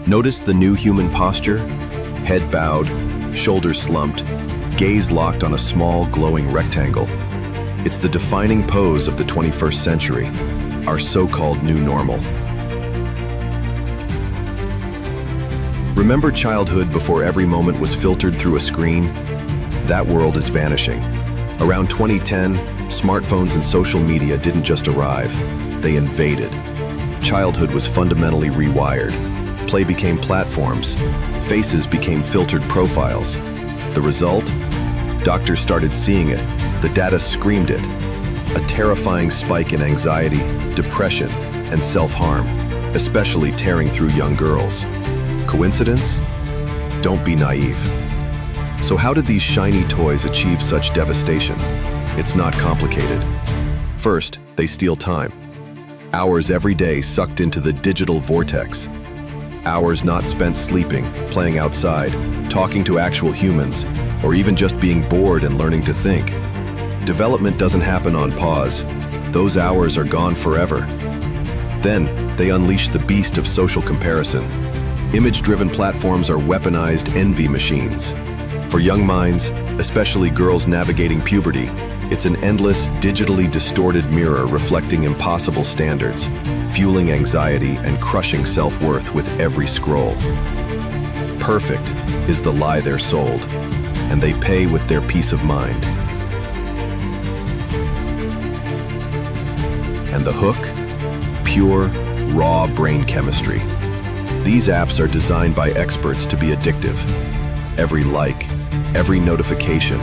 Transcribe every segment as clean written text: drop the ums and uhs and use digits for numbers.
Notice the new human posture? Head bowed, shoulders slumped, gaze locked on a small, glowing rectangle. It's the defining pose of the 21st century, our so-called new normal. Remember childhood before every moment was filtered through a screen? That world is vanishing. Around 2010, smartphones and social media didn't just arrive, they invaded. Childhood was fundamentally rewired. Play became platforms. Faces became filtered profiles. The result? Doctors started seeing it. The data screamed it. A terrifying spike in anxiety, depression, and self-harm, especially tearing through young girls. Coincidence? Don't be naive. So how did these shiny toys achieve such devastation? It's not complicated. First, they steal time. Hours every day sucked into the digital vortex. Hours not spent sleeping, playing outside, talking to actual humans, or even just being bored and learning to think. Development doesn't happen on pause. Those hours are gone forever. Then, they unleash the beast of social comparison. Image-driven platforms are weaponized envy machines. For young minds, especially girls navigating puberty, it's an endless, digitally distorted mirror reflecting impossible standards, fueling anxiety and crushing self-worth with every scroll. Perfect is the lie they're sold, and they pay with their peace of mind. And the hook? Pure, raw brain chemistry. These apps are designed by experts to be addictive. Every like, every notification,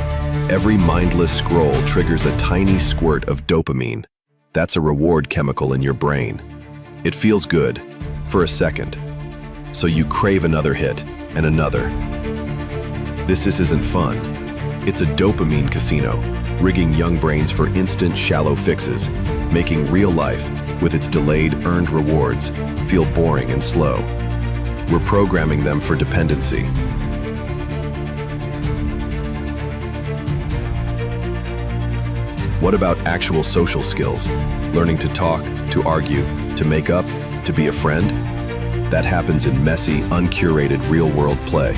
every mindless scroll triggers a tiny squirt of dopamine. That's a reward chemical in your brain. It feels good, for a second. So you crave another hit, and another. This isn't fun. It's a dopamine casino, rigging young brains for instant, shallow fixes, making real life, with its delayed, earned rewards, feel boring and slow. We're programming them for dependency. What about actual social skills? Learning to talk, to argue, to make up, to be a friend? That happens in messy, uncurated real-world play.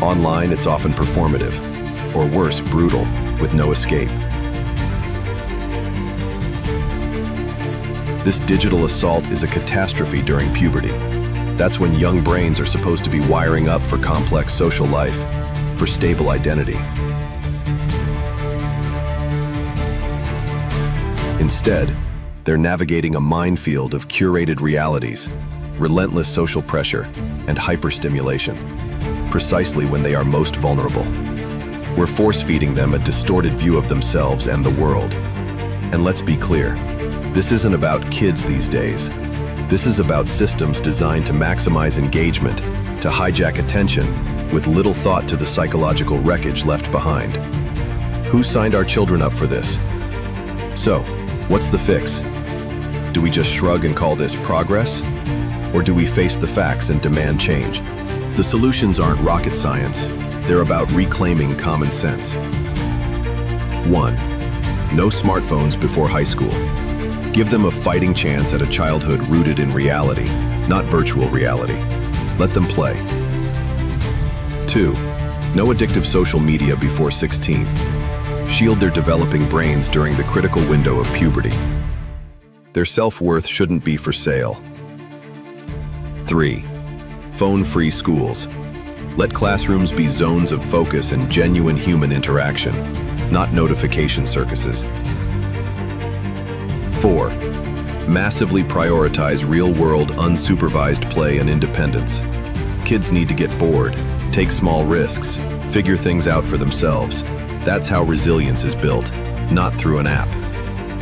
Online, it's often performative, or worse, brutal, with no escape. This digital assault is a catastrophe during puberty. That's when young brains are supposed to be wiring up for complex social life, for stable identity. Instead, they're navigating a minefield of curated realities, relentless social pressure, and hyperstimulation, precisely when they are most vulnerable. We're force-feeding them a distorted view of themselves and the world. And let's be clear, this isn't about kids these days. This is about systems designed to maximize engagement, to hijack attention, with little thought to the psychological wreckage left behind. Who signed our children up for this? So, what's the fix? Do we just shrug and call this progress? Or do we face the facts and demand change? The solutions aren't rocket science. They're about reclaiming common sense. 1. No smartphones before high school. Give them a fighting chance at a childhood rooted in reality, not virtual reality. Let them play. 2. No addictive social media before 16. Shield their developing brains during the critical window of puberty. Their self-worth shouldn't be for sale. 3. Phone-free schools. Let classrooms be zones of focus and genuine human interaction, not notification circuses. 4. Massively prioritize real-world, unsupervised play and independence. Kids need to get bored, take small risks, figure things out for themselves. That's how resilience is built, not through an app.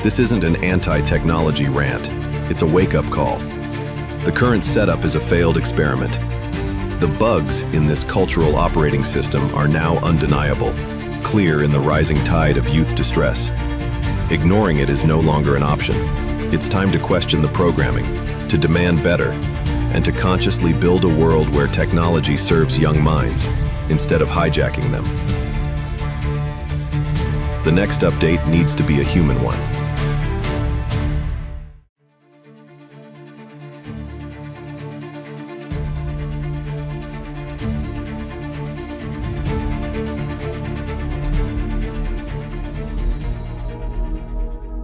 This isn't an anti-technology rant. It's a wake-up call. The current setup is a failed experiment. The bugs in this cultural operating system are now undeniable, clear in the rising tide of youth distress. Ignoring it is no longer an option. It's time to question the programming, to demand better, and to consciously build a world where technology serves young minds, instead of hijacking them. The next update needs to be a human one.